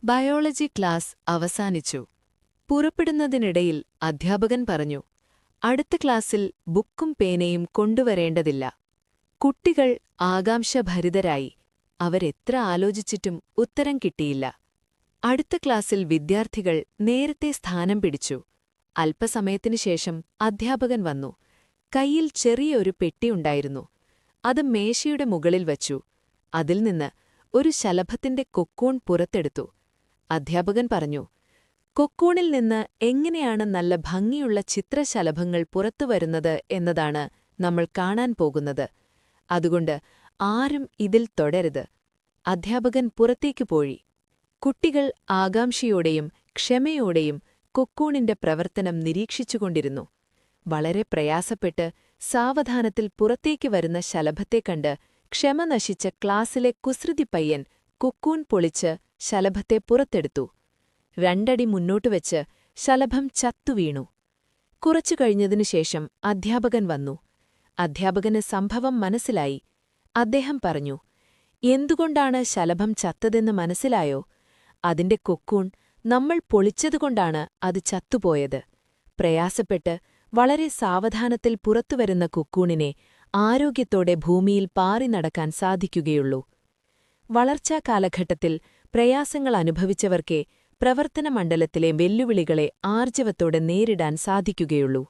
Biology class അവസാനിച്ചു. പുറപ്പെടുന്നതിനിടയിൽ അധ്യാപകൻ പറഞ്ഞു, അടുത്ത ക്ലാസ്സിൽ ബുക്കും പേനയും കൊണ്ടുവരേണ്ടതില്ല. കുട്ടികൾ ആകാംക്ഷഭരിതരായി. അവരെത്ര ആലോചിച്ചിട്ടും ഉത്തരം കിട്ടിയില്ല. അടുത്ത ക്ലാസ്സിൽ വിദ്യാർത്ഥികൾ നേരത്തെ സ്ഥാനം പിടിച്ചു. അല്പസമയത്തിനുശേഷം അധ്യാപകൻ വന്നു. കൈയിൽ ചെറിയൊരു പെട്ടിയുണ്ടായിരുന്നു. അത് മേശയുടെ മുകളിൽ വച്ചു. അതിൽ നിന്ന് ഒരു ശലഭത്തിന്റെ കൊക്കൂൺ പുറത്തെടുത്തു. അധ്യാപകൻ പറഞ്ഞു, കൊക്കൂണിൽ നിന്ന് എങ്ങനെയാണ് നല്ല ഭംഗിയുള്ള ചിത്രശലഭങ്ങൾ പുറത്തുവരുന്നത് എന്നതാണ് നമ്മൾ കാണാൻ പോകുന്നത്. അതുകൊണ്ട് ആരും ഇതിൽ തൊടരുത്. അധ്യാപകൻ പുറത്തേക്കു പോയി. കുട്ടികൾ ആകാംക്ഷയോടെയും ക്ഷമയോടെയും കൊക്കൂണിന്റെ പ്രവർത്തനം നിരീക്ഷിച്ചുകൊണ്ടിരുന്നു. വളരെ പ്രയാസപ്പെട്ട് സാവധാനത്തിൽ പുറത്തേക്ക് വരുന്ന ശലഭത്തെ കണ്ട് ക്ഷമ നശിച്ച ക്ലാസ്സിലെ കുസൃതി പയ്യൻ കൊക്കൂൺ പൊളിച്ച് ശലഭത്തെ പുറത്തെടുത്തു. 2 അടി മുന്നോട്ടുവെച്ച് ശലഭം ചത്തുവീണു. കുറച്ചു കഴിഞ്ഞതിനുശേഷം അധ്യാപകൻ വന്നു. അധ്യാപകന് സംഭവം മനസ്സിലായി. അദ്ദേഹം പറഞ്ഞു, എന്തുകൊണ്ടാണ് ശലഭം ചത്തതെന്ന് മനസ്സിലായോ? അതിന്റെ കൊക്കൂൺ നമ്മൾ പൊളിച്ചതുകൊണ്ടാണ് അത് ചത്തുപോയത്. പ്രയാസപ്പെട്ട് വളരെ സാവധാനത്തിൽ പുറത്തുവരുന്ന കൊക്കൂണിനെ ആരോഗ്യത്തോടെ ഭൂമിയിൽ പാറി നടക്കാൻ സാധിക്കുകയുള്ളൂ. വളർച്ചാ കാലഘട്ടത്തിൽ പ്രയാസങ്ങൾ അനുഭവിച്ചവർക്കേ പ്രവർത്തനമണ്ഡലത്തിലെ വെല്ലുവിളികളെ ആർജവത്തോടെ നേരിടാൻ സാധിക്കുകയുള്ളൂ.